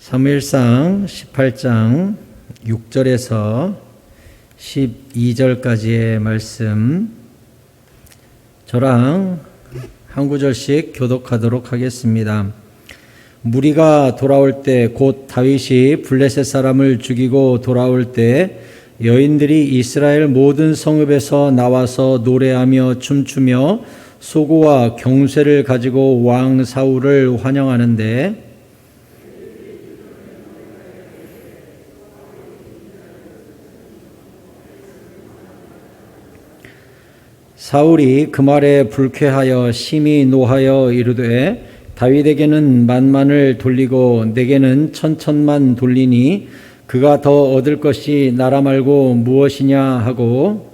사무엘상 18장 6절에서 12절까지의 말씀 저랑 한 구절씩 교독하도록 하겠습니다. 무리가 돌아올 때 곧 다윗이 블레셋 사람을 죽이고 돌아올 때 여인들이 이스라엘 모든 성읍에서 나와서 노래하며 춤추며 소고와 경쇠를 가지고 왕 사울을 환영하는데 사울이 그 말에 불쾌하여 심히 노하여 이르되 다윗에게는 만만을 돌리고 내게는 천천만 돌리니 그가 더 얻을 것이 나라 말고 무엇이냐 하고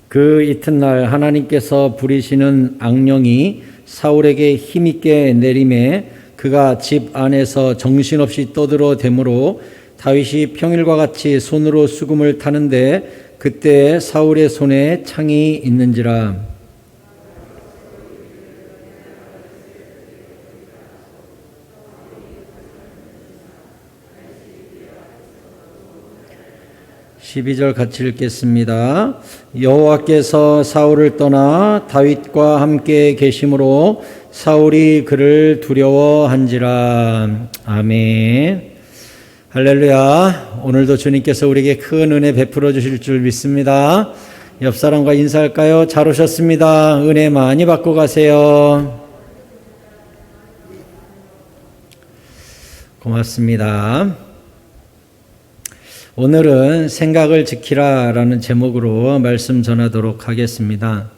그 이튿날 하나님께서 부리시는 악령이 사울에게 힘있게 내림에 그가 집 안에서 정신없이 떠들어대므로 다윗이 평일과 같이 손으로 수금을 타는데 그때 사울의 손에 창이 있는지라. (12절) 같이 읽겠습니다. 여호와께서 사울을 떠나 다윗과 함께 계심으로 사울이 그를 두려워한지라. 아멘. 할렐루야. 오늘도 주님께서 우리에게 큰 은혜 베풀어 주실 줄 믿습니다. 옆 사람과 인사할까요? 잘 오셨습니다. 은혜 많이 받고 가세요. 고맙습니다. 오늘은 생각을 지키라 라는 제목으로 말씀 전하도록 하겠습니다.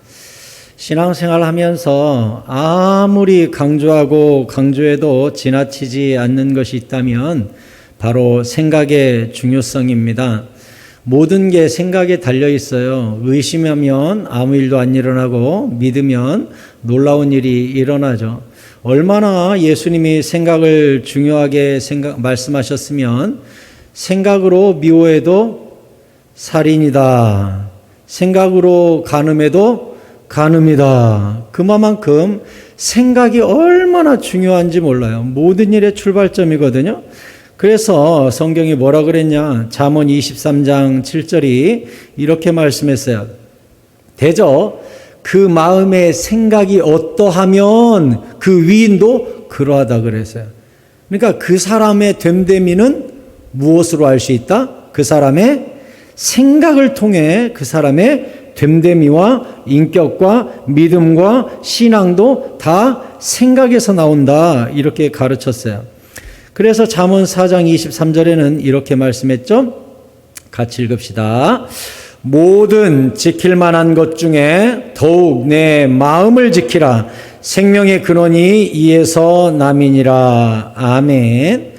신앙생활 하면서 아무리 강조하고 강조해도 지나치지 않는 것이 있다면 바로 생각의 중요성입니다. 모든 게 생각에 달려 있어요. 의심하면 아무 일도 안 일어나고 믿으면 놀라운 일이 일어나죠. 얼마나 예수님이 생각을 중요하게 말씀하셨으면 생각으로 미워해도 살인이다. 생각으로 간음해도 간음이다. 그만큼 생각이 얼마나 중요한지 몰라요. 모든 일의 출발점이거든요. 그래서 성경이 뭐라 그랬냐? 잠언 23장 7절이 이렇게 말씀했어요. 대저 그 마음의 생각이 어떠하면 그 위인도 그러하다 그랬어요. 그러니까 그 사람의 됨됨이는 무엇으로 알 수 있다? 그 사람의 생각을 통해 그 사람의 됨됨이와 인격과 믿음과 신앙도 다 생각에서 나온다. 이렇게 가르쳤어요. 그래서 잠언 4장 23절에는 이렇게 말씀했죠. 같이 읽읍시다. 모든 지킬 만한 것 중에 더욱 내 마음을 지키라. 생명의 근원이 이에서 남이니라. 아멘.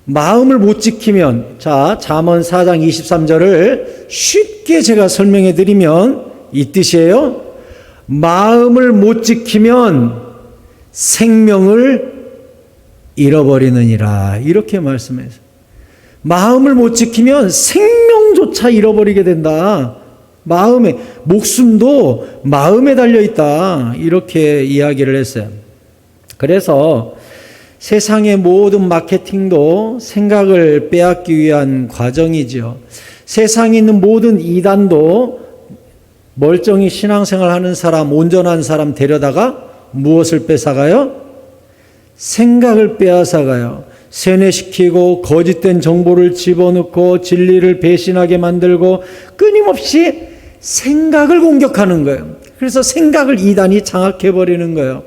마음을 못 지키면, 자, 잠언 4장 23절을 쉽게 제가 설명해 드리면 이 뜻이에요. 마음을 못 지키면 생명을 잃어버리느니라. 이렇게 말씀해서 마음을 못 지키면 생명조차 잃어버리게 된다. 마음에, 목숨도 마음에 달려있다. 이렇게 이야기를 했어요. 그래서 세상의 모든 마케팅도 생각을 빼앗기 위한 과정이죠. 세상에 있는 모든 이단도 멀쩡히 신앙생활 하는 사람, 온전한 사람 데려다가 무엇을 뺏어가요? 생각을 빼앗아가요. 세뇌시키고 거짓된 정보를 집어넣고 진리를 배신하게 만들고 끊임없이 생각을 공격하는 거예요. 그래서 생각을 이단이 장악해버리는 거예요.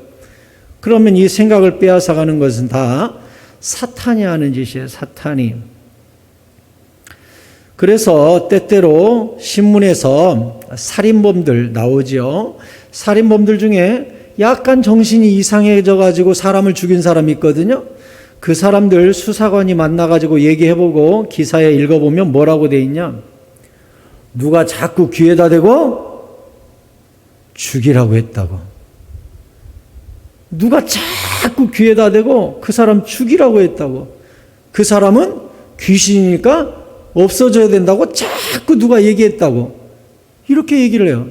그러면 이 생각을 빼앗아가는 것은 다 사탄이 하는 짓이에요. 사탄이. 그래서 때때로 신문에서 살인범들 나오죠. 살인범들 중에 약간 정신이 이상해져 가지고 사람을 죽인 사람이 있거든요. 그 사람들 수사관이 만나 가지고 얘기해보고 기사에 읽어보면 뭐라고 돼 있냐? 누가 자꾸 귀에다 대고 죽이라고 했다고. 누가 자꾸 귀에다 대고 그 사람 죽이라고 했다고. 그 사람은 귀신이니까 없어져야 된다고 자꾸 누가 얘기했다고. 이렇게 얘기를 해요.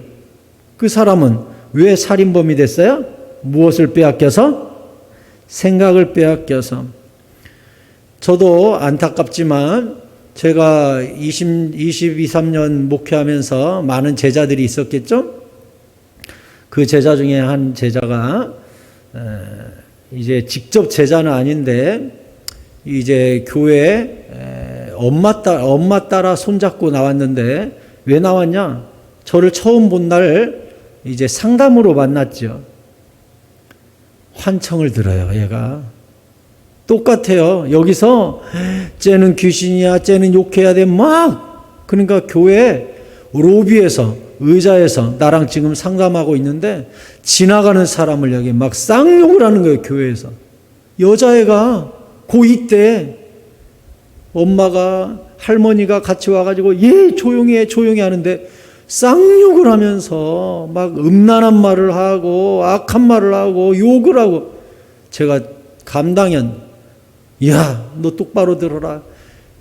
그 사람은 왜 살인범이 됐어요? 무엇을 빼앗겨서? 생각을 빼앗겨서. 저도 안타깝지만 제가 22, 3년 목회하면서 많은 제자들이 있었겠죠? 그 제자 중에 한 제자가 이제 직접 제자는 아닌데 이제 교회에 엄마 따라 손잡고 나왔는데 왜 나왔냐? 저를 처음 본 날 이제 상담으로 만났죠. 환청을 들어요, 얘가. 똑같아요. 여기서 쟤는 귀신이야, 쟤는 욕해야 돼, 막. 그러니까 교회 로비에서, 의자에서 나랑 지금 상담하고 있는데 지나가는 사람을 여기 막 쌍욕을 하는 거예요, 교회에서. 여자애가 고2 때 엄마가, 할머니가 같이 와가지고 얘 조용히 해, 조용히 하는데 쌍욕을 하면서 막 음란한 말을 하고 악한 말을 하고 욕을 하고 제가 감당연, 야, 너 똑바로 들어라.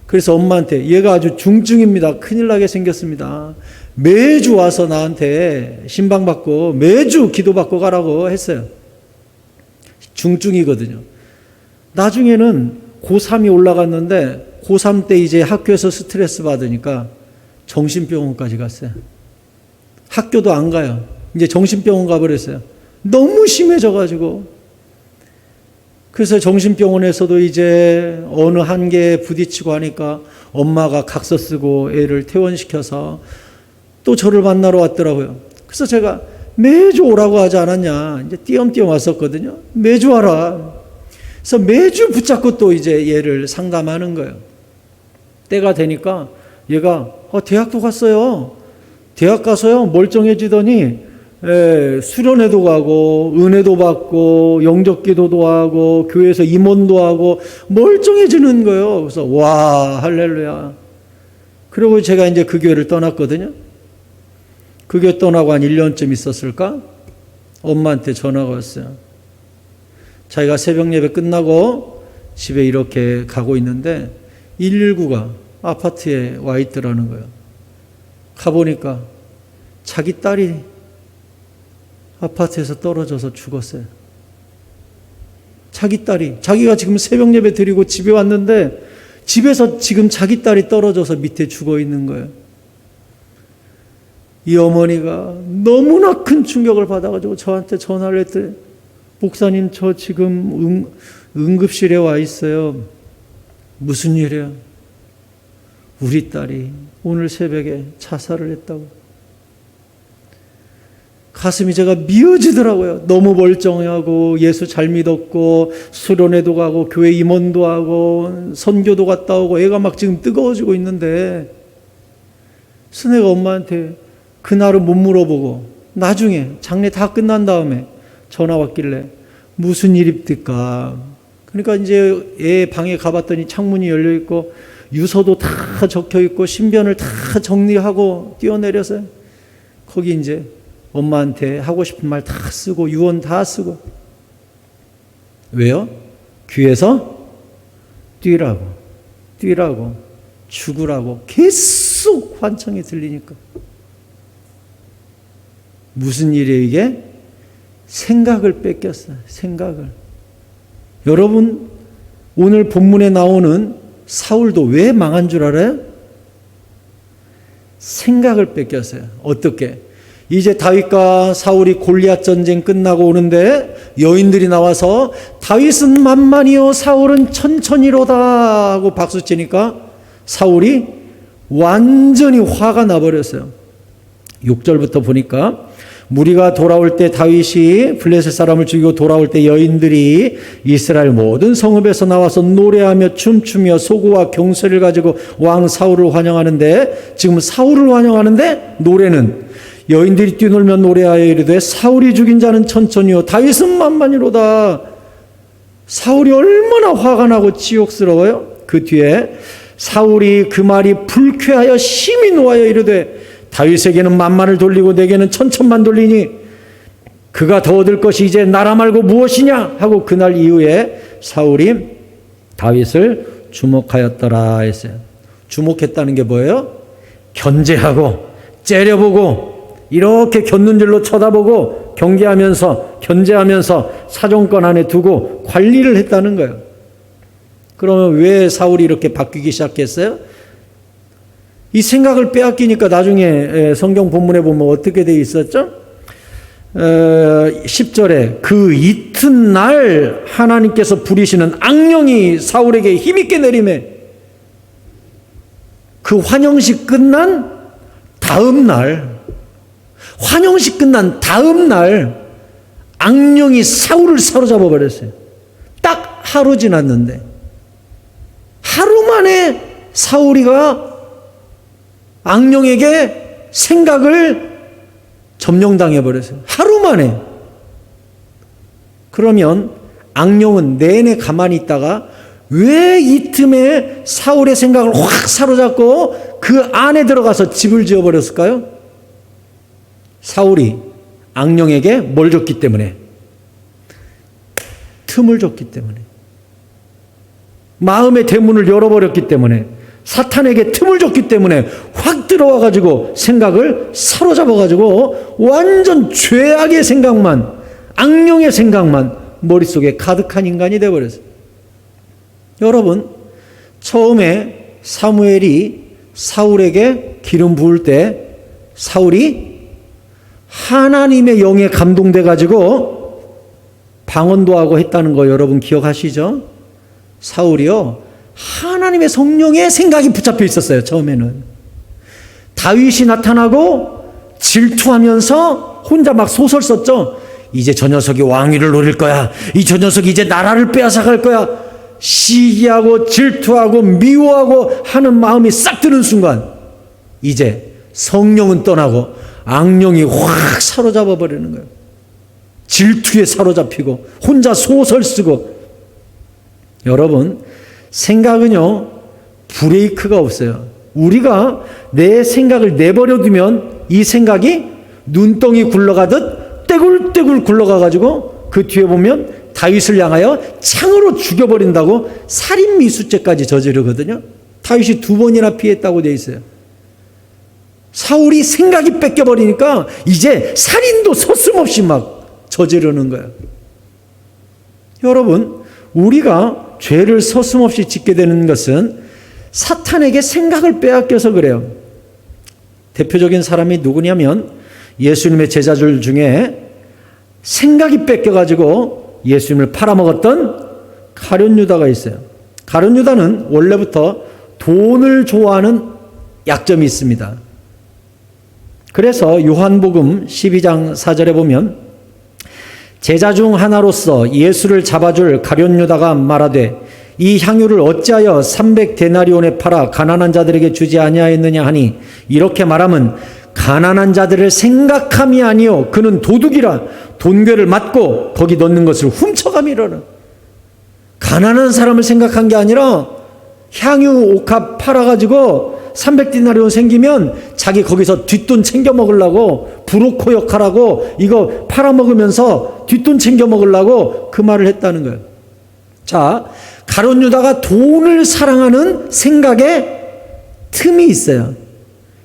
그래서 엄마한테 얘가 아주 중증입니다. 큰일 나게 생겼습니다. 매주 와서 나한테 신방받고 매주 기도받고 가라고 했어요. 중증이거든요. 나중에는 고3이 올라갔는데 고3 때 이제 학교에서 스트레스 받으니까 정신병원까지 갔어요. 학교도 안 가요. 이제 정신병원 가버렸어요. 너무 심해져가지고. 그래서 정신병원에서도 이제 어느 한계에 부딪히고 하니까 엄마가 각서 쓰고 애를 퇴원시켜서 또 저를 만나러 왔더라고요. 그래서 제가 매주 오라고 하지 않았냐. 이제 띄엄띄엄 왔었거든요. 매주 와라. 그래서 매주 붙잡고 또 이제 얘를 상담하는 거예요. 때가 되니까 얘가 대학도 갔어요. 대학 가서요 멀쩡해지더니 수련회도 가고 은혜도 받고 영접기도도 하고 교회에서 임원도 하고 멀쩡해지는 거예요. 그래서 와, 할렐루야. 그리고 제가 이제 그 교회를 떠났거든요. 그 교회 떠나고 한 1년쯤 있었을까? 엄마한테 전화가 왔어요. 자기가 새벽 예배 끝나고 집에 이렇게 가고 있는데 119가 아파트에 와 있더라는 거예요. 가보니까 자기 딸이 아파트에서 떨어져서 죽었어요. 자기 딸이, 자기가 지금 새벽 예배 드리고 집에 왔는데 집에서 지금 자기 딸이 떨어져서 밑에 죽어 있는 거예요. 이 어머니가 너무나 큰 충격을 받아가지고 저한테 전화를 했더니 목사님, 저 지금 응급실에 와 있어요. 무슨 일이야? 우리 딸이 오늘 새벽에 자살을 했다고. 가슴이 제가 미어지더라고요. 너무 멀쩡하고 예수 잘 믿었고 수련회도 가고 교회 임원도 하고 선교도 갔다 오고 애가 막 지금 뜨거워지고 있는데 내가 엄마한테 그날은 못 물어보고 나중에 장례 다 끝난 다음에 전화 왔길래 무슨 일입니까? 그러니까 이제 애 방에 가봤더니 창문이 열려 있고 유서도 다 적혀 있고 신변을 다 정리하고 뛰어내려서 거기 이제 엄마한테 하고 싶은 말 다 쓰고 유언 다 쓰고. 왜요? 귀에서 뛰라고 죽으라고 계속 환청이 들리니까. 무슨 일이에요 이게? 생각을 뺏겼어요. 생각을. 여러분, 오늘 본문에 나오는 사울도 왜 망한 줄 알아요? 생각을 뺏겼어요. 어떻게? 이제 다윗과 사울이 골리앗 전쟁 끝나고 오는데 여인들이 나와서 다윗은 만만이요 사울은 천천히로다 하고 박수치니까 사울이 완전히 화가 나버렸어요. 6절부터 보니까 무리가 돌아올 때 다윗이 블레셋 사람을 죽이고 돌아올 때 여인들이 이스라엘 모든 성읍에서 나와서 노래하며 춤추며 소고와 경쇠를 가지고 왕 사울을 환영하는데, 지금 사울을 환영하는데 노래는 여인들이 뛰놀며 노래하여 이르되 사울이 죽인 자는 천천히요 다윗은 만만히로다. 사울이 얼마나 화가 나고 치욕스러워요. 그 뒤에 사울이 그 말이 불쾌하여 심히 노하여 이르되 다윗에게는 만만을 돌리고 내게는 천천만 돌리니 그가 더 얻을 것이 이제 나라 말고 무엇이냐 하고 그날 이후에 사울이 다윗을 주목하였더라 했어요. 주목했다는 게 뭐예요? 견제하고 째려보고 이렇게 곁눈질로 쳐다보고 경계하면서 견제하면서 사정권 안에 두고 관리를 했다는 거예요. 그러면 왜 사울이 이렇게 바뀌기 시작했어요? 이 생각을 빼앗기니까 나중에 성경 본문에 보면 어떻게 되어 있었죠? 10절에 그 이튿날 하나님께서 부리시는 악령이 사울에게 힘있게 내리매 그 환영식 끝난 다음 날, 환영식 끝난 다음 날 악령이 사울을 사로잡아 버렸어요. 딱 하루 지났는데 하루 만에 사울이가 악령에게 생각을 점령당해 버렸어요. 하루 만에. 그러면 악령은 내내 가만히 있다가 왜 이 틈에 사울의 생각을 확 사로잡고 그 안에 들어가서 집을 지어버렸을까요? 사울이 악령에게 뭘 줬기 때문에? 틈을 줬기 때문에. 마음의 대문을 열어버렸기 때문에. 사탄에게 틈을 줬기 때문에 확 들어와가지고 생각을 사로잡아가지고 완전 죄악의 생각만, 악령의 생각만 머릿속에 가득한 인간이 되어버렸어요. 여러분, 처음에 사무엘이 사울에게 기름 부을 때 사울이 하나님의 영에 감동돼가지고 방언도 하고 했다는 거 여러분 기억하시죠? 사울이요, 하나님의 성령의 생각이 붙잡혀 있었어요. 처음에는 다윗이 나타나고 질투하면서 혼자 막 소설 썼죠. 이제 저 녀석이 왕위를 노릴 거야. 저 녀석이 이제 나라를 빼앗아갈 거야. 시기하고 질투하고 미워하고 하는 마음이 싹 드는 순간 이제 성령은 떠나고 악령이 확 사로잡아 버리는 거예요. 질투에 사로잡히고 혼자 소설 쓰고. 여러분, 생각은요, 브레이크가 없어요. 우리가 내 생각을 내버려 두면 이 생각이 눈덩이 굴러가듯 떼굴떼굴 굴러가가지고 그 뒤에 보면 다윗을 향하여 창으로 죽여버린다고 살인미수죄까지 저지르거든요. 다윗이 2번이나 피했다고 되어 있어요. 사울이 생각이 뺏겨버리니까 이제 살인도 서슴없이 막 저지르는 거예요. 여러분, 우리가 죄를 서슴없이 짓게 되는 것은 사탄에게 생각을 빼앗겨서 그래요. 대표적인 사람이 누구냐면 예수님의 제자들 중에 생각이 뺏겨가지고 예수님을 팔아먹었던 가룟 유다가 있어요. 가룟 유다는 원래부터 돈을 좋아하는 약점이 있습니다. 그래서 요한복음 12장 4절에 보면 제자 중 하나로서 예수를 잡아줄 가룟 유다가 말하되 이 향유를 어찌하여 300데나리온에 팔아 가난한 자들에게 주지 아니하였느냐 하니 이렇게 말하면 가난한 자들을 생각함이 아니요 그는 도둑이라 돈괴를 맞고 거기 넣는 것을 훔쳐감이라는. 가난한 사람을 생각한 게 아니라 향유 옥합 팔아가지고 300디나리온 생기면 자기 거기서 뒷돈 챙겨 먹으려고 브로커 역할하고 이거 팔아먹으면서 뒷돈 챙겨 먹으려고 그 말을 했다는 거예요. 자, 가룟 유다가 돈을 사랑하는 생각에 틈이 있어요.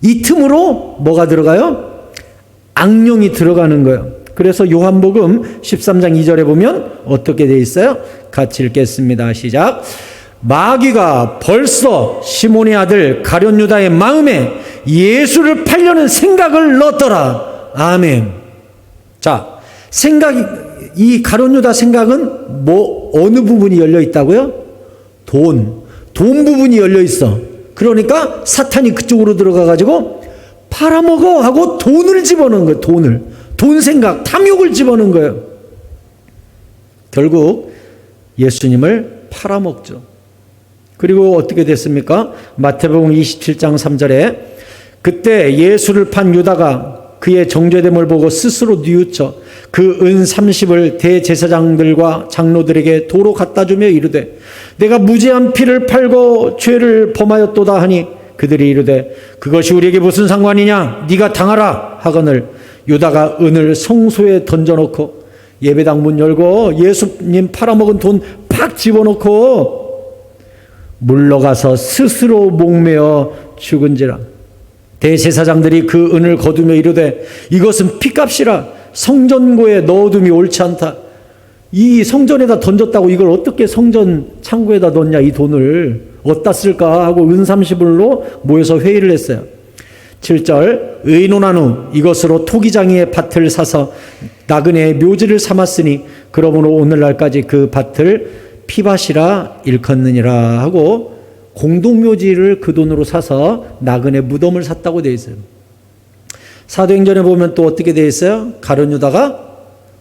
이 틈으로 뭐가 들어가요? 악령이 들어가는 거예요. 그래서 요한복음 13장 2절에 보면 어떻게 되어 있어요? 같이 읽겠습니다. 시작. 마귀가 벌써 시몬의 아들 가룟 유다의 마음에 예수를 팔려는 생각을 넣었더라. 아멘. 자, 이 가룟 유다 생각은 어느 부분이 열려 있다고요? 돈 부분이 열려 있어. 그러니까 사탄이 그쪽으로 들어가가지고 팔아먹어 하고 돈을 집어넣은 거예요. 돈 생각, 탐욕을 집어넣은 거예요. 결국 예수님을 팔아먹죠. 그리고 어떻게 됐습니까? 마태복음 27장 3절에 그때 예수를 판 유다가 그의 정죄됨을 보고 스스로 뉘우쳐 그 은 30을 대제사장들과 장로들에게 도로 갖다 주며 이르되 내가 무죄한 피를 팔고 죄를 범하였도다 하니 그들이 이르되 그것이 우리에게 무슨 상관이냐 네가 당하라 하거늘 유다가 은을 성소에 던져놓고 예배당 문 열고 예수님 팔아먹은 돈 팍 집어넣고 물러가서 스스로 목매어 죽은지라. 대제사장들이 그 은을 거두며 이르되 이것은 피값이라 성전고에 넣어둠이 옳지 않다. 이 성전에다 던졌다고 이걸 어떻게 성전 창고에다 넣냐, 이 돈을 어디다 쓸까 하고 은삼십을로 모여서 회의를 했어요. 7절 의논한 후 이것으로 토기장이의 밭을 사서 나그네의 묘지를 삼았으니 그러므로 오늘날까지 그 밭을 피밭이라 일컫느니라 하고 공동묘지를 그 돈으로 사서 나그네 무덤을 샀다고 되어 있어요. 사도행전에 보면 또 어떻게 되어 있어요? 가룟 유다가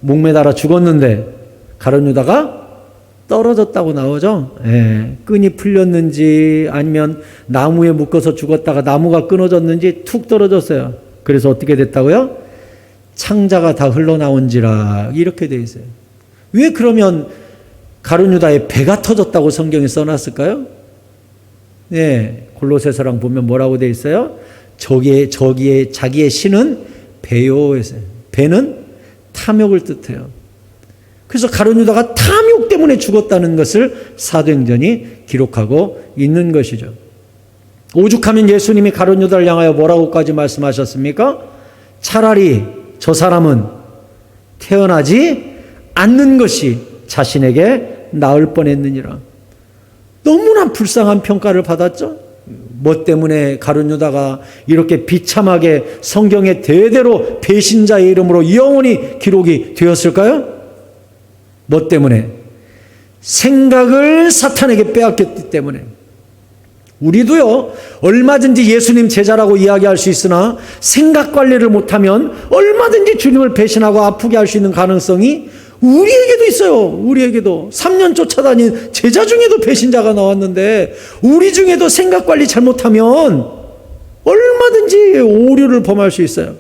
목매달아 죽었는데 가룟 유다가 떨어졌다고 나오죠. 예, 끈이 풀렸는지 아니면 나무에 묶어서 죽었다가 나무가 끊어졌는지 툭 떨어졌어요. 그래서 어떻게 됐다고요? 창자가 다 흘러나온지라 이렇게 되어 있어요. 왜 그러면 가룟 유다의 배가 터졌다고 성경에 써놨을까요? 네, 골로새서랑 보면 뭐라고 되어 있어요? 저기에 자기의 신은 배요 했어요. 배는 탐욕을 뜻해요. 그래서 가룟 유다가 탐욕 때문에 죽었다는 것을 사도행전이 기록하고 있는 것이죠. 오죽하면 예수님이 가룟 유다를 향하여 뭐라고까지 말씀하셨습니까? 차라리 저 사람은 태어나지 않는 것이 자신에게 나을 뻔했느니라. 너무나 불쌍한 평가를 받았죠. 뭐 때문에 가룟 유다가 이렇게 비참하게 성경에 대대로 배신자의 이름으로 영원히 기록이 되었을까요? 뭐 때문에? 생각을 사탄에게 빼앗겼기 때문에. 우리도요, 얼마든지 예수님 제자라고 이야기할 수 있으나 생각 관리를 못하면 얼마든지 주님을 배신하고 아프게 할 수 있는 가능성이 우리에게도 있어요. 우리에게도 3년 쫓아다닌 제자 중에도 배신자가 나왔는데 우리 중에도 생각 관리 잘못하면 얼마든지 오류를 범할 수 있어요.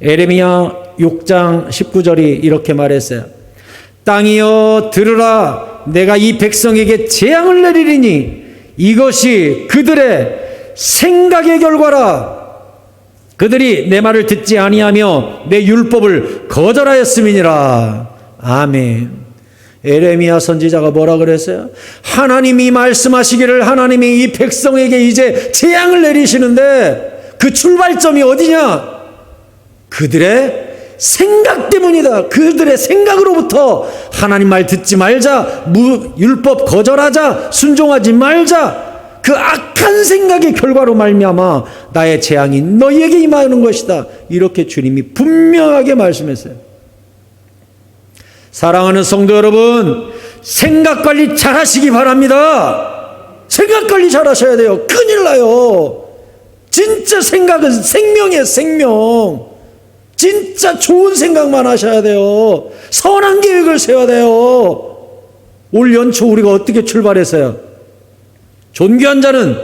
에레미야 6장 19절이 이렇게 말했어요. 땅이여 들으라, 내가 이 백성에게 재앙을 내리리니 이것이 그들의 생각의 결과라. 그들이 내 말을 듣지 아니하며 내 율법을 거절하였음이니라. 아멘. 에레미야 선지자가 뭐라 그랬어요? 하나님이 말씀하시기를 하나님이 이 백성에게 이제 재앙을 내리시는데 그 출발점이 어디냐? 그들의 생각 때문이다. 그들의 생각으로부터 하나님 말 듣지 말자, 율법 거절하자, 순종하지 말자, 그 악한 생각의 결과로 말미암아 나의 재앙이 너희에게 임하는 것이다. 이렇게 주님이 분명하게 말씀했어요. 사랑하는 성도 여러분, 생각 관리 잘 하시기 바랍니다. 생각 관리 잘 하셔야 돼요. 큰일 나요. 진짜 생각은 생명이에요. 생명. 진짜 좋은 생각만 하셔야 돼요. 선한 계획을 세워야 돼요. 올 연초 우리가 어떻게 출발했어요? 존귀한 자는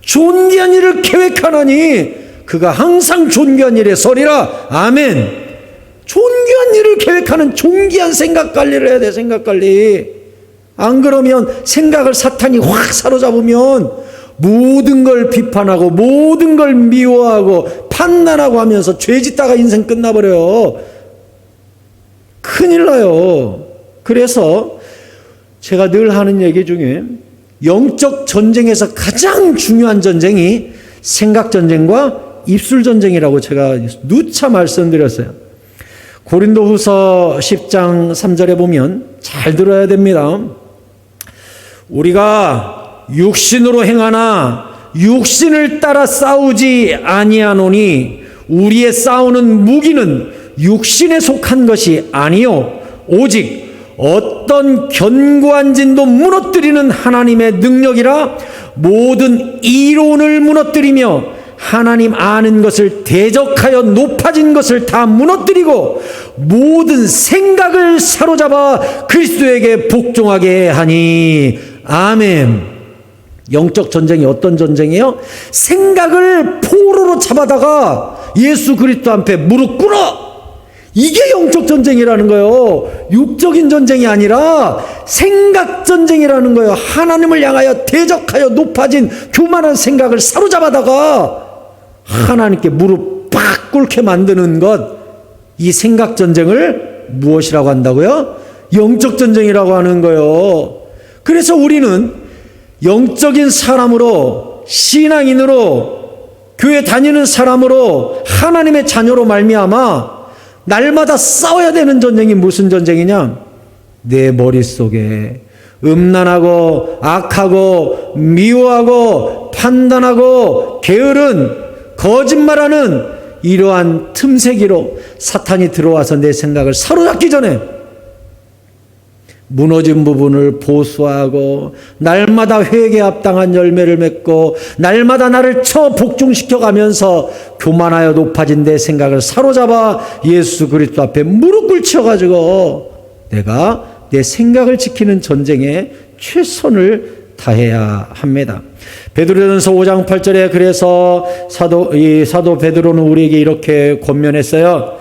존귀한 일을 계획하나니 그가 항상 존귀한 일에 서리라. 아멘. 존귀한 일을 계획하는 존귀한 생각 관리를 해야 돼. 생각 관리. 안 그러면 생각을 사탄이 확 사로잡으면 모든 걸 비판하고 모든 걸 미워하고 판단하고 하면서 죄 짓다가 인생 끝나버려요. 큰일 나요. 그래서 제가 늘 하는 얘기 중에 영적 전쟁에서 가장 중요한 전쟁이 생각 전쟁과 입술 전쟁이라고 제가 누차 말씀드렸어요. 고린도후서 10장 3절에 보면 잘 들어야 됩니다. 우리가 육신으로 행하나 육신을 따라 싸우지 아니하노니 우리의 싸우는 무기는 육신에 속한 것이 아니요 오직 어떤 견고한 진도 무너뜨리는 하나님의 능력이라 모든 이론을 무너뜨리며 하나님 아는 것을 대적하여 높아진 것을 다 무너뜨리고 모든 생각을 사로잡아 그리스도에게 복종하게 하니. 아멘. 영적 전쟁이 어떤 전쟁이에요? 생각을 포로로 잡아다가 예수 그리스도 앞에 무릎 꿇어. 이게 영적 전쟁이라는 거예요. 육적인 전쟁이 아니라 생각 전쟁이라는 거예요. 하나님을 향하여 대적하여 높아진 교만한 생각을 사로잡아다가 하나님께 무릎 팍 꿇게 만드는 것, 이 생각 전쟁을 무엇이라고 한다고요? 영적 전쟁이라고 하는 거예요. 그래서 우리는 영적인 사람으로, 신앙인으로, 교회 다니는 사람으로, 하나님의 자녀로 말미암아 날마다 싸워야 되는 전쟁이 무슨 전쟁이냐? 내 머릿속에 음란하고 악하고 미워하고 판단하고 게으른 거짓말하는 이러한 틈새기로 사탄이 들어와서 내 생각을 사로잡기 전에 무너진 부분을 보수하고 날마다 회개에 합당한 열매를 맺고 날마다 나를 복종시켜 가면서 교만하여 높아진 내 생각을 사로잡아 예수 그리스도 앞에 무릎 꿇쳐 가지고 내가 내 생각을 지키는 전쟁에 최선을 다해야 합니다. 베드로전서 5장 8절에 그래서 사도 베드로는 우리에게 이렇게 권면했어요.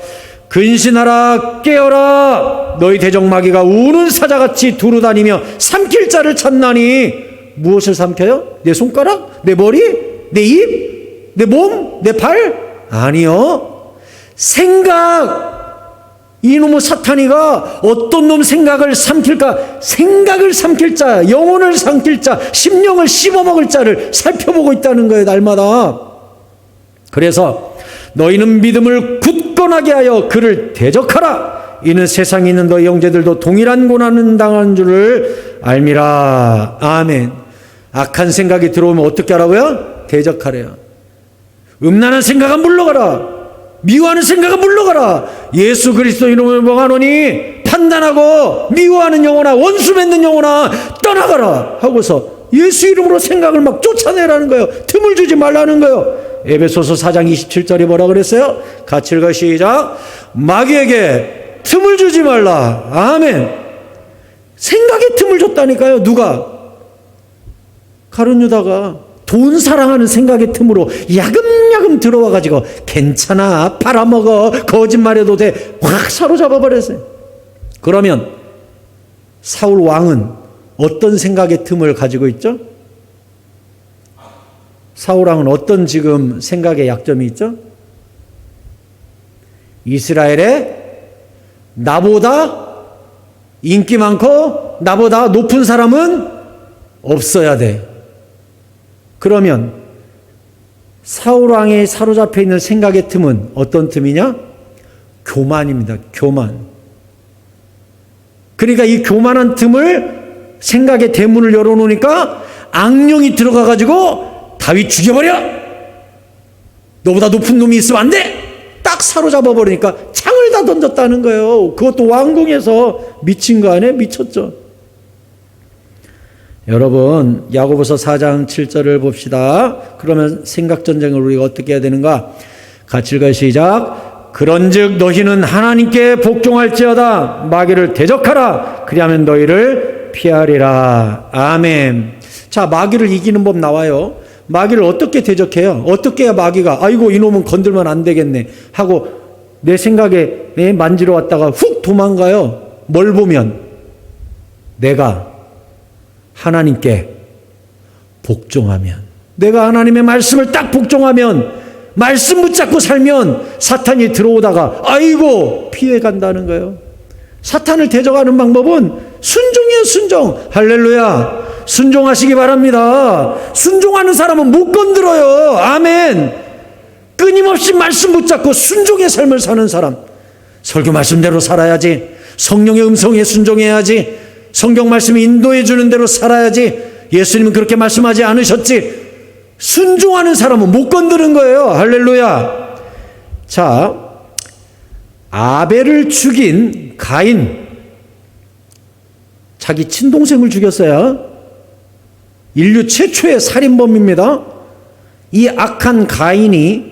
근신하라, 깨어라. 너희 대적마귀가 우는 사자같이 두루다니며 삼킬 자를 찾나니. 무엇을 삼켜요? 내 손가락? 내 머리? 내 입? 내 몸? 내 발? 아니요. 생각. 이놈의 사탄이가 어떤 놈 생각을 삼킬까? 생각을 삼킬 자, 영혼을 삼킬 자, 심령을 씹어먹을 자를 살펴보고 있다는 거예요, 날마다. 그래서 너희는 믿음을 굳건하게 하여 그를 대적하라. 이는 세상에 있는 너희 형제들도 동일한 고난을 당하는 줄을 알미라. 아멘. 악한 생각이 들어오면 어떻게 하라고요? 대적하래요. 음란한 생각은 물러가라. 미워하는 생각은 물러가라. 예수 그리스도 이름을 명하노니 판단하고 미워하는 영혼아, 원수 맺는 영혼아, 떠나가라 하고서 예수 이름으로 생각을 막 쫓아내라는 거예요. 틈을 주지 말라는 거예요. 에베소서 4장 27절에 뭐라 그랬어요? 같이 읽어 시작. 마귀에게 틈을 주지 말라. 아멘. 생각에 틈을 줬다니까요. 누가? 가룟 유다가 돈 사랑하는 생각의 틈으로 야금야금 들어와가지고 괜찮아, 팔아먹어, 거짓말해도 돼, 확 사로잡아 버렸어요. 그러면 사울 왕은 어떤 생각의 틈을 가지고 있죠? 사울 왕은 어떤 지금 생각의 약점이 있죠? 이스라엘에 나보다 인기 많고 나보다 높은 사람은 없어야 돼. 그러면 사울 왕에 사로잡혀 있는 생각의 틈은 어떤 틈이냐? 교만입니다. 교만. 그러니까 이 교만한 틈을 생각의 대문을 열어놓으니까 악령이 들어가가지고 다윗 죽여버려! 너보다 높은 놈이 있으면 안 돼! 딱 사로잡아 버리니까 창을 다 던졌다는 거예요. 그것도 왕궁에서 미친 거 아니에요? 미쳤죠. 여러분, 야고보서 4장 7절을 봅시다. 그러면 생각전쟁을 우리가 어떻게 해야 되는가? 같이 읽어 시작. 그런즉 너희는 하나님께 복종할지어다. 마귀를 대적하라. 그리하면 너희를 피하리라. 아멘. 자, 마귀를 이기는 법 나와요. 마귀를 어떻게 대적해요? 어떻게 해야 마귀가 아이고 이놈은 건들면 안 되겠네 하고 내 생각에 만지러 왔다가 훅 도망가요. 뭘 보면? 내가 하나님께 복종하면, 내가 하나님의 말씀을 딱 복종하면, 말씀 붙잡고 살면 사탄이 들어오다가 아이고 피해 간다는 거예요. 사탄을 대적하는 방법은 순종이에요. 순종. 할렐루야. 순종하시기 바랍니다. 순종하는 사람은 못 건드려요. 아멘. 끊임없이 말씀 붙잡고 순종의 삶을 사는 사람. 설교 말씀대로 살아야지. 성령의 음성에 순종해야지. 성경 말씀이 인도해 주는 대로 살아야지. 예수님은 그렇게 말씀하지 않으셨지. 순종하는 사람은 못 건드는 거예요. 할렐루야. 자, 아벨을 죽인 가인, 자기 친동생을 죽였어요. 인류 최초의 살인범입니다. 이 악한 가인이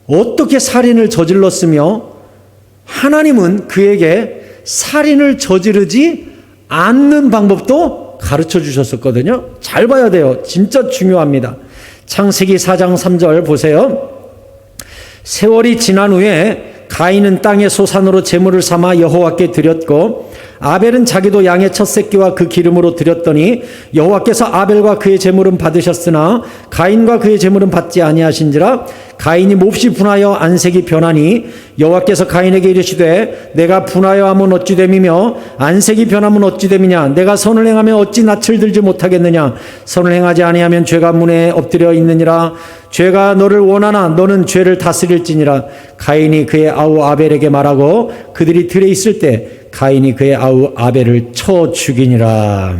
어떻게 살인을 저질렀으며 하나님은 그에게 살인을 저지르지 않는 방법도 가르쳐 주셨었거든요. 잘 봐야 돼요. 진짜 중요합니다. 창세기 4장 3절 보세요. 세월이 지난 후에 가인은 땅의 소산으로 제물을 삼아 여호와께 드렸고 아벨은 자기도 양의 첫 새끼와 그 기름으로 드렸더니 여호와께서 아벨과 그의 제물은 받으셨으나 가인과 그의 제물은 받지 아니하신지라. 가인이 몹시 분하여 안색이 변하니 여호와께서 가인에게 이르시되 내가 분하여 하면 어찌 됨이며 안색이 변하면 어찌 됨이냐. 내가 선을 행하면 어찌 낯을 들지 못하겠느냐. 선을 행하지 아니하면 죄가 문에 엎드려 있느니라. 죄가 너를 원하나 너는 죄를 다스릴지니라. 가인이 그의 아우 아벨에게 말하고 그들이 들에 있을 때 가인이 그의 아우 아벨을 쳐 죽이니라.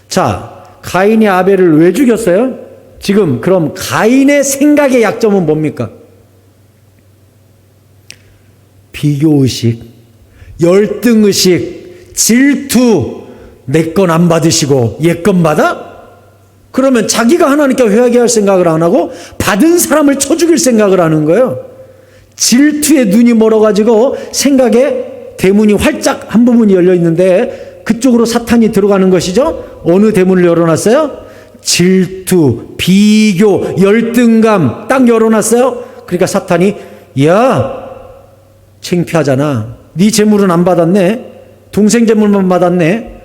자, 가인이 아벨을 왜 죽였어요? 지금 그럼 가인의 생각의 약점은 뭡니까? 비교의식, 열등의식, 질투. 내 건 안 받으시고 얘 건 받아? 그러면 자기가 하나님께 회개할 생각을 안 하고 받은 사람을 쳐 죽일 생각을 하는 거예요. 질투에 눈이 멀어가지고 생각에 대문이 활짝 한 부분이 열려 있는데 그쪽으로 사탄이 들어가는 것이죠. 어느 대문을 열어놨어요? 질투, 비교, 열등감 딱 열어놨어요. 그러니까 사탄이 야 창피하잖아. 네 재물은 안 받았네. 동생 재물만 받았네.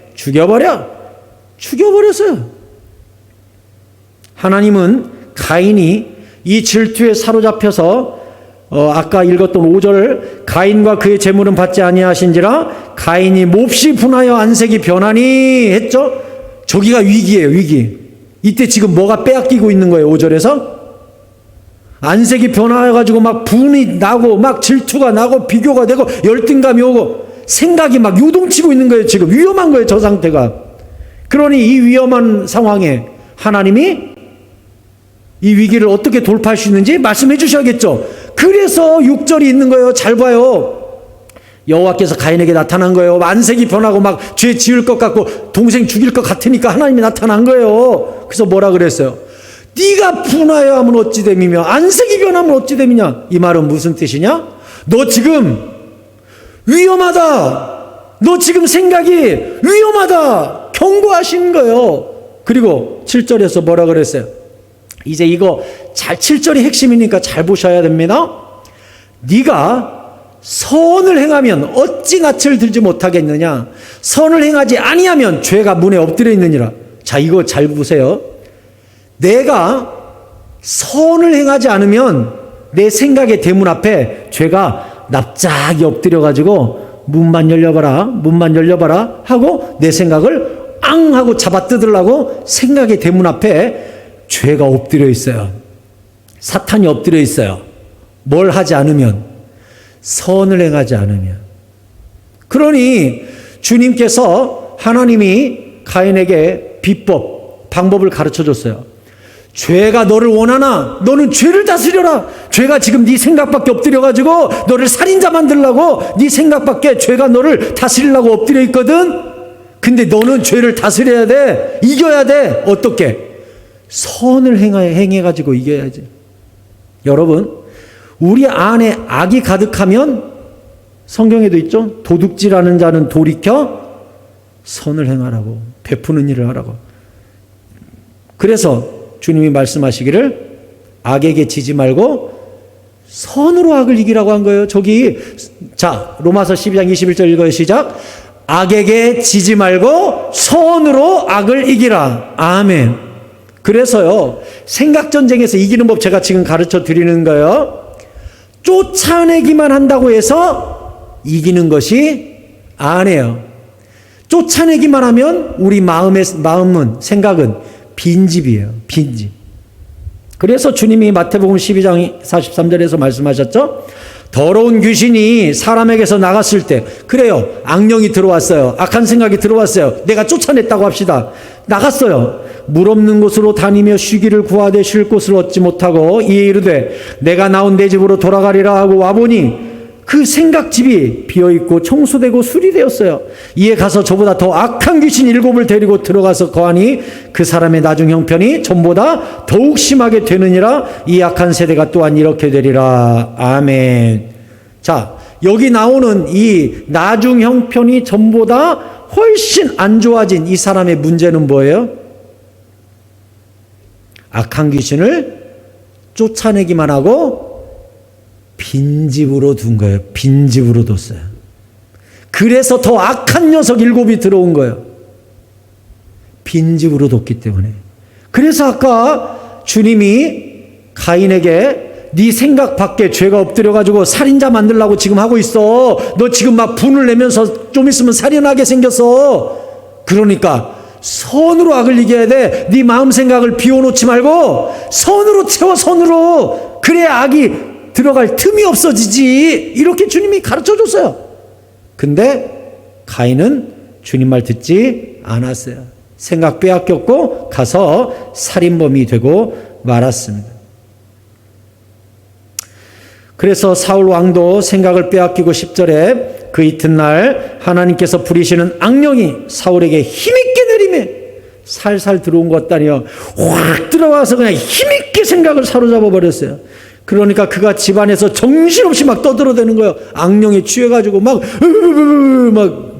죽여버렸어요. 하나님은 가인이 이 질투에 사로잡혀서 아까 읽었던 5절 가인과 그의 재물은 받지 아니하신지라 가인이 몹시 분하여 안색이 변하니 했죠. 저기가 위기예요. 위기. 이때 지금 뭐가 빼앗기고 있는 거예요. 5절에서 안색이 변화해가지고 막 분이 나고 막 질투가 나고 비교가 되고 열등감이 오고 생각이 막 요동치고 있는 거예요. 지금 위험한 거예요. 저 상태가. 그러니 이 위험한 상황에 하나님이 이 위기를 어떻게 돌파할 수 있는지 말씀해 주셔야겠죠. 그래서 6절이 있는 거예요. 잘 봐요. 여호와께서 가인에게 나타난 거예요. 안색이 변하고 막 죄 지을 것 같고 동생 죽일 것 같으니까 하나님이 나타난 거예요. 그래서 뭐라 그랬어요? 네가 분하여 하면 어찌 됨이며 안색이 변하면 어찌 됨이냐. 이 말은 무슨 뜻이냐? 너 지금 위험하다. 너 지금 생각이 위험하다. 경고하신 거예요. 그리고 7절에서 뭐라 그랬어요? 이제 이거 7절이 핵심이니까 잘 보셔야 됩니다. 네가 선을 행하면 어찌 낯을 들지 못하겠느냐. 선을 행하지 아니하면 죄가 문에 엎드려 있느니라. 자, 이거 잘 보세요. 내가 선을 행하지 않으면 내 생각의 대문 앞에 죄가 납작이 엎드려가지고 문만 열려봐라 하고 내 생각을 앙 하고 잡아 뜯으려고 생각의 대문 앞에 죄가 엎드려 있어요. 사탄이 엎드려 있어요. 뭘 하지 않으면, 선을 행하지 않으면. 그러니 주님께서 하나님이 가인에게 비법, 방법을 가르쳐 줬어요. 죄가 너를 원하나 너는 죄를 다스려라. 죄가 지금 네 생각밖에 엎드려가지고 너를 살인자 만들려고 네 생각밖에 죄가 너를 다스리려고 엎드려 있거든. 근데 너는 죄를 다스려야 돼. 이겨야 돼. 어떻게? 선을 행해가지고 이겨야지. 여러분, 우리 안에 악이 가득하면 성경에도 있죠. 도둑질하는 자는 돌이켜 선을 행하라고, 베푸는 일을 하라고. 그래서 주님이 말씀하시기를 악에게 지지 말고 선으로 악을 이기라고 한 거예요. 저기 자, 로마서 12장 21절 읽어요. 시작. 악에게 지지 말고 선으로 악을 이기라. 아멘. 그래서요, 생각전쟁에서 이기는 법 제가 지금 가르쳐 드리는 거예요. 쫓아내기만 한다고 해서 이기는 것이 아니에요. 쫓아내기만 하면 우리 마음은, 생각은 빈집이에요. 빈집. 그래서 주님이 마태복음 12장 43절에서 말씀하셨죠. 더러운 귀신이 사람에게서 나갔을 때, 그래요, 악령이 들어왔어요. 악한 생각이 들어왔어요. 내가 쫓아냈다고 합시다. 나갔어요. 물 없는 곳으로 다니며 쉬기를 구하되 쉴 곳을 얻지 못하고 이에 이르되 내가 나온 내 집으로 돌아가리라 하고 와보니 그 생각집이 비어있고 청소되고 수리되었어요. 이에 가서 저보다 더 악한 귀신 7을 데리고 들어가서 거하니 그 사람의 나중 형편이 전보다 더욱 심하게 되느니라. 이 악한 세대가 또한 이렇게 되리라. 아멘. 자, 여기 나오는 이 나중 형편이 전보다 훨씬 안 좋아진 이 사람의 문제는 뭐예요? 악한 귀신을 쫓아내기만 하고 빈집으로 둔 거예요. 빈집으로 뒀어요. 그래서 더 악한 녀석 7이 들어온 거예요. 빈집으로 뒀기 때문에. 그래서 아까 주님이 가인에게 네 생각 밖에 죄가 엎드려가지고 살인자 만들려고 지금 하고 있어. 너 지금 막 분을 내면서 좀 있으면 살인하게 생겼어. 그러니까 선으로 악을 이겨야 돼. 네 마음 생각을 비워놓지 말고 선으로 채워, 선으로. 그래야 악이 들어갈 틈이 없어지지. 이렇게 주님이 가르쳐줬어요. 근데 가인은 주님 말 듣지 않았어요. 생각 빼앗겼고 가서 살인범이 되고 말았습니다. 그래서 사울 왕도 생각을 빼앗기고 10절에 그 이튿날 하나님께서 부리시는 악령이 사울에게 힘있게 내리매 살살 들어온 것 같다니요. 확 들어와서 그냥 힘있게 생각을 사로잡아 버렸어요. 그러니까 그가 집안에서 정신없이 막 떠들어대는 거예요. 악령에 취해가지고 막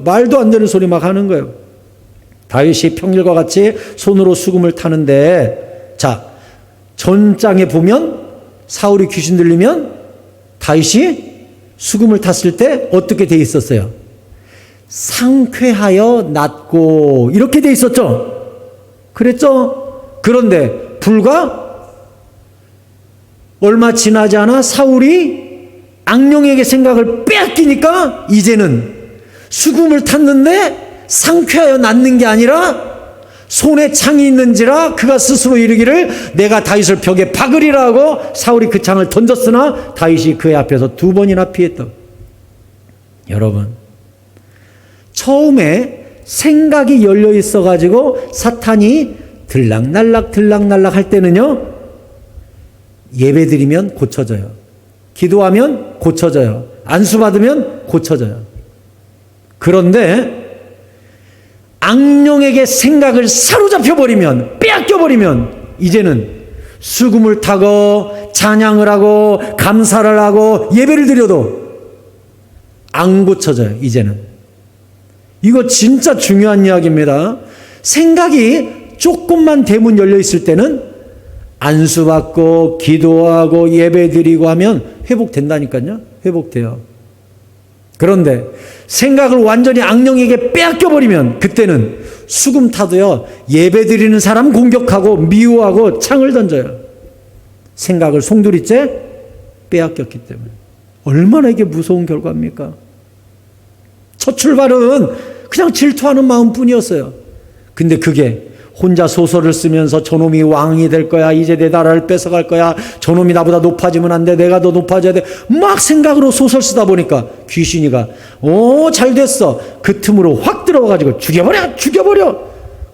말도 안 되는 소리 막 하는 거예요. 다윗이 평일과 같이 손으로 수금을 타는데, 자, 전장에 보면 사울이 귀신 들리면 다윗이 수금을 탔을 때 어떻게 돼 있었어요? 상쾌하여 낫고 이렇게 돼 있었죠. 그랬죠. 그런데 불과 얼마 지나지 않아 사울이 악령에게 생각을 빼앗기니까 이제는 수금을 탔는데 상쾌하여 낫는 게 아니라 손에 창이 있는지라 그가 스스로 이르기를 내가 다윗을 벽에 박으리라 하고 사울이 그 창을 던졌으나 다윗이 그의 앞에서 2번이나 피했다. 여러분, 처음에 생각이 열려 있어 가지고 사탄이 들락날락 할 때는요, 예배드리면 고쳐져요. 기도하면 고쳐져요. 안수 받으면 고쳐져요. 그런데 악령에게 생각을 사로잡혀 버리면, 빼앗겨 버리면 이제는 수금을 타고 찬양을 하고 감사를 하고 예배를 드려도 안 고쳐져요. 이제는. 이거 진짜 중요한 이야기입니다. 생각이 조금만 대문 열려 있을 때는 안수받고 기도하고 예배드리고 하면 회복된다니까요. 회복돼요. 그런데 생각을 완전히 악령에게 빼앗겨버리면 그때는 수금 타도요, 예배드리는 사람 공격하고 미워하고 창을 던져요. 생각을 송두리째 빼앗겼기 때문에. 얼마나 이게 무서운 결과입니까? 첫 출발은 그냥 질투하는 마음뿐이었어요. 근데 그게 혼자 소설을 쓰면서 저놈이 왕이 될 거야, 이제 내 나라를 뺏어갈 거야, 저놈이 나보다 높아지면 안 돼, 내가 더 높아져야 돼, 막 생각으로 소설 쓰다 보니까 귀신이가 잘 됐어, 그 틈으로 확 들어와가지고 죽여버려.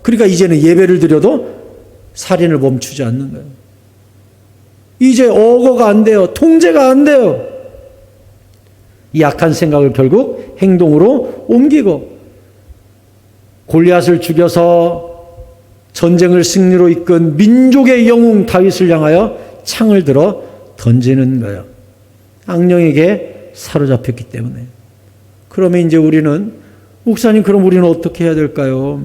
그러니까 이제는 예배를 드려도 살인을 멈추지 않는 거예요. 이제 억어가 안 돼요. 통제가 안 돼요. 이 악한 생각을 결국 행동으로 옮기고 골리앗을 죽여서 전쟁을 승리로 이끈 민족의 영웅 다윗을 향하여 창을 들어 던지는 거예요. 악령에게 사로잡혔기 때문에. 그러면 이제 우리는, 목사님, 그럼 우리는 어떻게 해야 될까요?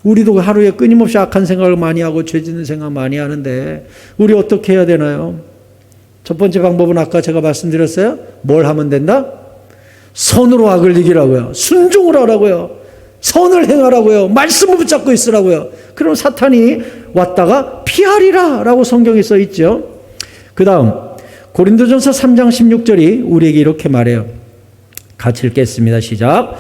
우리도 하루에 끊임없이 악한 생각을 많이 하고 죄 짓는 생각 많이 하는데 우리 어떻게 해야 되나요? 첫 번째 방법은 아까 제가 말씀드렸어요. 뭘 하면 된다? 선으로 악을 이기라고요. 순종을 하라고요. 선을 행하라고요. 말씀을 붙잡고 있으라고요. 그럼 사탄이 왔다가 피하리라 라고 성경에 써 있죠. 그 다음 고린도전서 3장 16절이 우리에게 이렇게 말해요. 같이 읽겠습니다. 시작.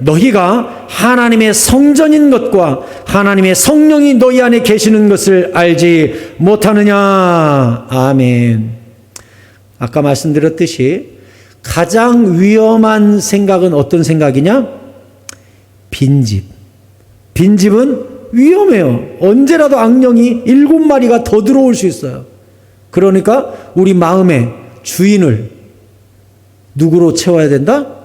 너희가 하나님의 성전인 것과 하나님의 성령이 너희 안에 계시는 것을 알지 못하느냐. 아멘. 아까 말씀드렸듯이 가장 위험한 생각은 어떤 생각이냐? 빈집. 빈집은 위험해요. 언제라도 악령이 7마리가 더 들어올 수 있어요. 그러니까 우리 마음의 주인을 누구로 채워야 된다?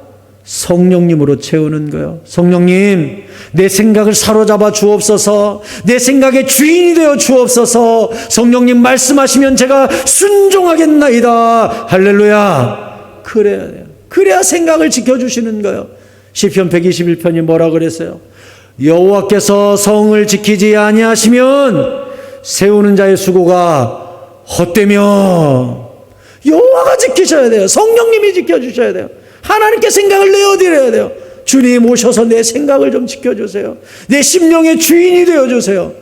성령님으로 채우는 거예요. 성령님, 내 생각을 사로잡아 주옵소서. 내 생각의 주인이 되어 주옵소서. 성령님 말씀하시면 제가 순종하겠나이다. 할렐루야. 그래야 돼요. 그래야 생각을 지켜주시는 거예요. 시편 121편이 뭐라 그랬어요? 여호와께서 성을 지키지 아니하시면 세우는 자의 수고가 헛되며. 여호와가 지키셔야 돼요. 성령님이 지켜주셔야 돼요. 하나님께 생각을 내어드려야 돼요. 주님 오셔서 내 생각을 좀 지켜주세요. 내 심령의 주인이 되어주세요.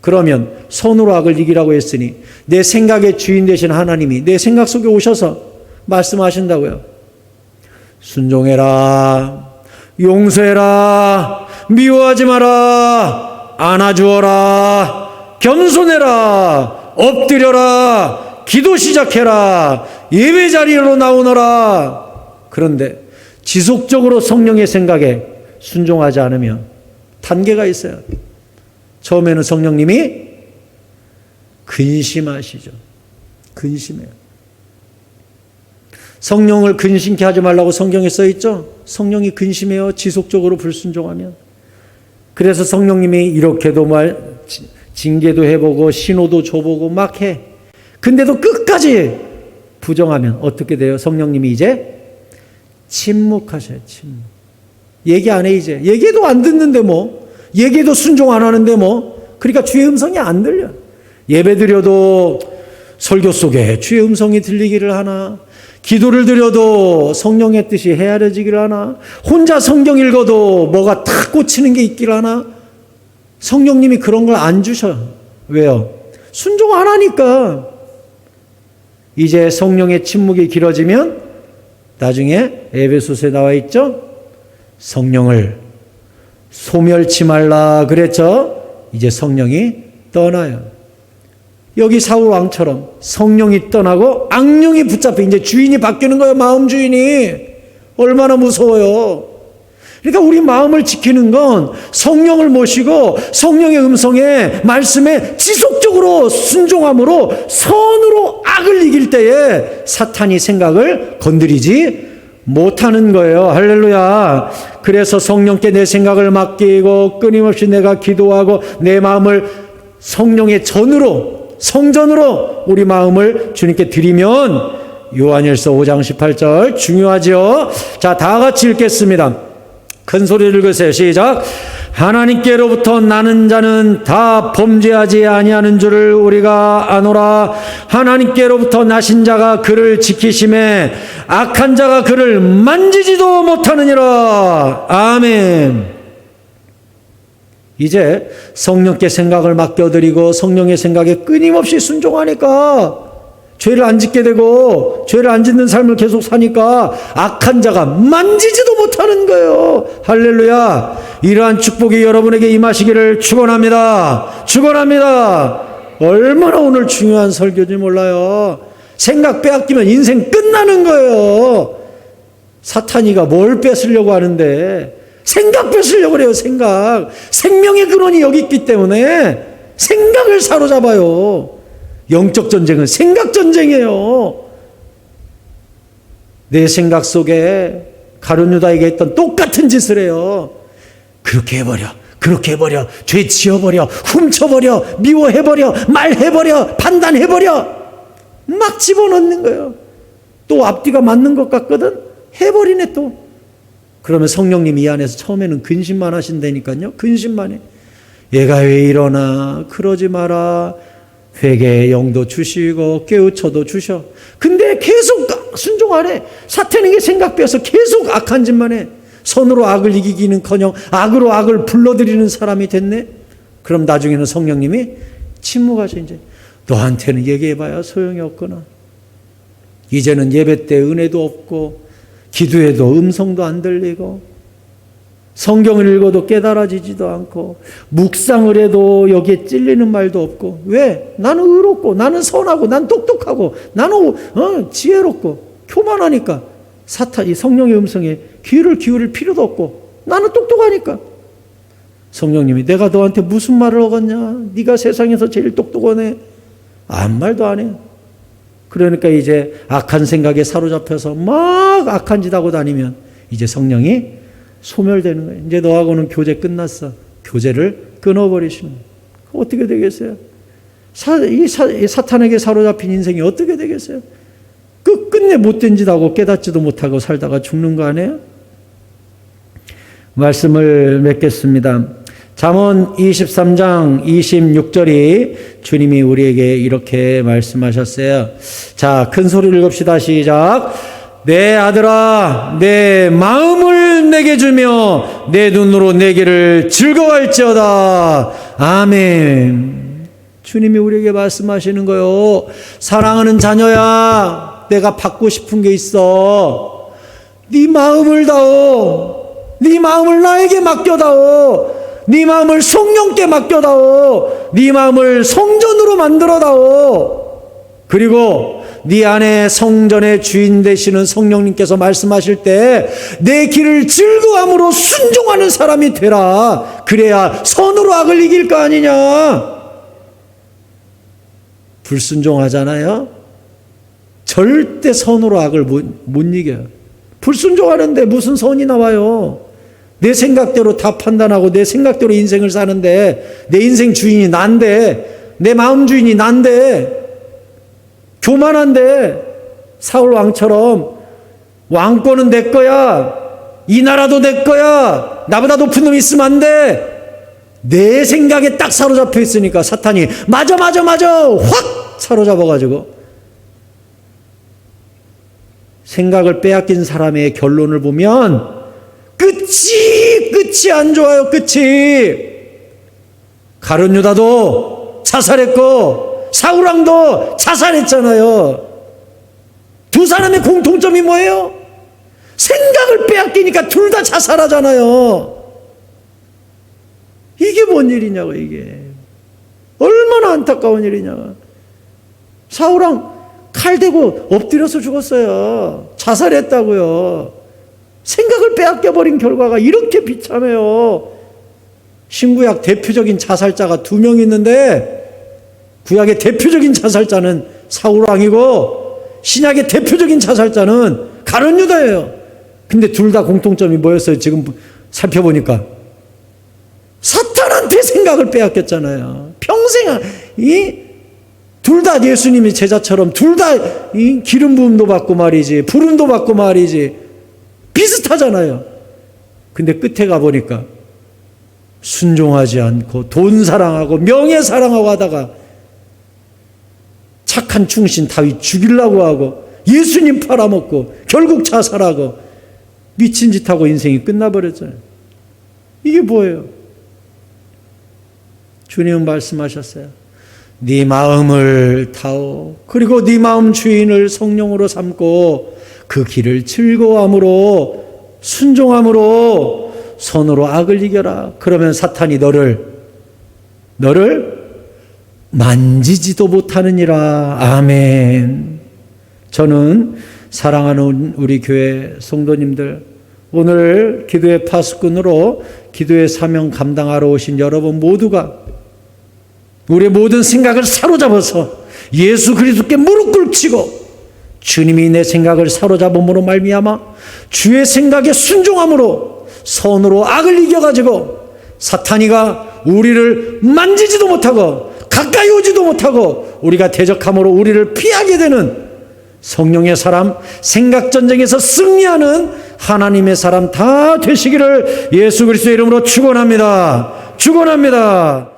그러면 손으로 악을 이기라고 했으니 내 생각의 주인 되신 하나님이 내 생각 속에 오셔서 말씀하신다고요. 순종해라, 용서해라, 미워하지 마라, 안아주어라, 겸손해라, 엎드려라, 기도 시작해라, 예배 자리로 나오너라. 그런데 지속적으로 성령의 생각에 순종하지 않으면 단계가 있어요. 처음에는 성령님이 근심하시죠. 근심해요. 성령을 근심케 하지 말라고 성경에 써 있죠. 성령이 근심해요. 지속적으로 불순종하면. 그래서 성령님이 이렇게도 징계도 해보고 신호도 줘보고 막 해. 근데도 끝까지 부정하면 어떻게 돼요? 성령님이 이제 침묵하셔요. 침묵. 얘기 안 해 이제. 얘기도 안 듣는데 뭐. 얘기도 순종 안 하는데 뭐. 그러니까 주의 음성이 안 들려. 예배 드려도 설교 속에 주의 음성이 들리기를 하나. 기도를 드려도 성령의 뜻이 헤아려지기를 하나. 혼자 성경 읽어도 뭐가 탁 꽂히는 게 있기를 하나. 성령님이 그런 걸 안 주셔. 왜요? 순종 안 하니까. 이제 성령의 침묵이 길어지면 나중에 에베소서에 나와 있죠. 성령을 소멸치 말라 그랬죠. 이제 성령이 떠나요. 여기 사울 왕처럼 성령이 떠나고 악령이 붙잡혀 이제 주인이 바뀌는 거예요. 마음 주인이. 얼마나 무서워요. 그러니까 우리 마음을 지키는 건 성령을 모시고 성령의 음성에 말씀에 지속적으로 순종함으로 선으로 악을 이길 때에 사탄이 생각을 건드리지 못하는 거예요. 할렐루야. 그래서 성령께 내 생각을 맡기고 끊임없이 내가 기도하고 내 마음을 성령의 전으로 성전으로 우리 마음을 주님께 드리면 요한일서 5장 18절 중요하죠. 자, 다 같이 읽겠습니다. 큰 소리를 읽으세요. 시작. 하나님께로부터 나는 자는 다 범죄하지 아니하는 줄을 우리가 아노라. 하나님께로부터 나신 자가 그를 지키심에 악한 자가 그를 만지지도 못하느니라. 아멘. 이제 성령께 생각을 맡겨드리고 성령의 생각에 끊임없이 순종하니까 죄를 안 짓게 되고 죄를 안 짓는 삶을 계속 사니까 악한 자가 만지지도 못하는 거예요. 할렐루야. 이러한 축복이 여러분에게 임하시기를 축원합니다. 축원합니다. 얼마나 오늘 중요한 설교인지 몰라요. 생각 빼앗기면 인생 끝나는 거예요. 사탄이가 뭘 뺏으려고 하는데 생각 뺏으려고 그래요. 생각. 생명의 근원이 여기 있기 때문에 생각을 사로잡아요. 영적 전쟁은 생각 전쟁이에요. 내 생각 속에 가룟 유다에게 했던 똑같은 짓을 해요. 그렇게 해버려, 그렇게 해버려, 죄 지어버려, 훔쳐버려, 미워해버려, 말해버려, 판단해버려, 막 집어넣는 거예요. 또 앞뒤가 맞는 것 같거든? 해버리네 또. 그러면 성령님이 이 안에서 처음에는 근심만 하신다니까요. 근심만 해. 얘가 왜 이러나, 그러지 마라. 회개의 영도 주시고 깨우쳐도 주셔. 근데 계속 순종 안 해. 사탄에게 생각 빼서 계속 악한 짓만 해. 손으로 악을 이기기는커녕 악으로 악을 불러들이는 사람이 됐네. 그럼 나중에는 성령님이 침묵하셔. 이제 너한테는 얘기해봐야 소용이 없구나. 이제는 예배 때 은혜도 없고 기도해도 음성도 안 들리고 성경을 읽어도 깨달아지지도 않고 묵상을 해도 여기에 찔리는 말도 없고. 왜? 나는 의롭고 나는 선하고 난 똑똑하고 나는 지혜롭고 교만하니까 사탄이 성령의 음성에 귀를 기울일 필요도 없고 나는 똑똑하니까. 성령님이 내가 너한테 무슨 말을 하겠냐? 네가 세상에서 제일 똑똑하네. 아무 말도 안 해. 그러니까 이제 악한 생각에 사로잡혀서 막 악한 짓 하고 다니면 이제 성령이 소멸되는 거예요. 이제 너하고는 교제 끝났어. 교제를 끊어버리시는 거예요. 어떻게 되겠어요? 사탄에게 사로잡힌 인생이 어떻게 되겠어요? 끝끝내 못된 짓 하고 깨닫지도 못하고 살다가 죽는 거 아니에요? 말씀을 맺겠습니다. 잠언 23장 26절이 주님이 우리에게 이렇게 말씀하셨어요. 자, 큰 소리를 읽읍시다. 시작. 내 아들아, 내 마음을 내게 주며 내 눈으로 내 길을 즐거워할지어다. 아멘. 주님이 우리에게 말씀하시는 거요. 사랑하는 자녀야, 내가 받고 싶은 게 있어. 네 마음을 다오. 네 마음을 나에게 맡겨다오. 네 마음을 성령께 맡겨다오. 네 마음을 성전으로 만들어다오. 그리고 네 안에 성전의 주인 되시는 성령님께서 말씀하실 때 내 길을 즐거움으로 순종하는 사람이 되라. 그래야 선으로 악을 이길 거 아니냐. 불순종하잖아요. 절대 선으로 악을 못 이겨요. 불순종하는데 무슨 선이 나와요. 내 생각대로 다 판단하고 내 생각대로 인생을 사는데 내 인생 주인이 난데, 내 마음 주인이 난데, 교만한데, 사울 왕처럼 왕권은 내 거야, 이 나라도 내 거야, 나보다 높은 놈이 있으면 안 돼, 내 생각에 딱 사로잡혀 있으니까 사탄이 맞아 확 사로잡아가지고 생각을 빼앗긴 사람의 결론을 보면 끝이 안 좋아요. 끝이. 가룟 유다도 자살했고 사울왕도 자살했잖아요. 두 사람의 공통점이 뭐예요? 생각을 빼앗기니까 둘 다 자살하잖아요. 이게 뭔 일이냐고. 이게 얼마나 안타까운 일이냐. 사울왕 칼 대고 엎드려서 죽었어요. 자살했다고요. 생각을 빼앗겨버린 결과가 이렇게 비참해요. 신구약 대표적인 자살자가 2명 있는데, 구약의 대표적인 자살자는 사울왕이고 신약의 대표적인 자살자는 가룟 유다예요. 근데 둘 다 공통점이 뭐였어요? 지금 살펴보니까 사탄한테 생각을 빼앗겼잖아요. 평생 둘 다 예수님의 제자처럼 둘 다 기름 부음도 받고 말이지, 부름도 받고 말이지, 비슷하잖아요. 근데 끝에 가보니까 순종하지 않고 돈 사랑하고 명예 사랑하고 하다가 착한 충신 다윗 죽이려고 하고 예수님 팔아먹고 결국 자살하고 미친 짓 하고 인생이 끝나버렸잖아요. 이게 뭐예요? 주님은 말씀하셨어요. 네 마음을 다오. 그리고 네 마음 주인을 성령으로 삼고 그 길을 즐거움으로 순종함으로 선으로 악을 이겨라. 그러면 사탄이 너를 만지지도 못하느니라. 아멘. 저는 사랑하는 우리 교회 성도님들, 오늘 기도의 파수꾼으로 기도의 사명 감당하러 오신 여러분 모두가 우리의 모든 생각을 사로잡아서 예수 그리스도께 무릎 꿇치고 주님이 내 생각을 사로잡음으로 말미암아 주의 생각에 순종함으로 선으로 악을 이겨가지고 사탄이가 우리를 만지지도 못하고 가까이 오지도 못하고 우리가 대적함으로 우리를 피하게 되는 성령의 사람, 생각전쟁에서 승리하는 하나님의 사람 다 되시기를 예수 그리스도의 이름으로 축원합니다. 축원합니다.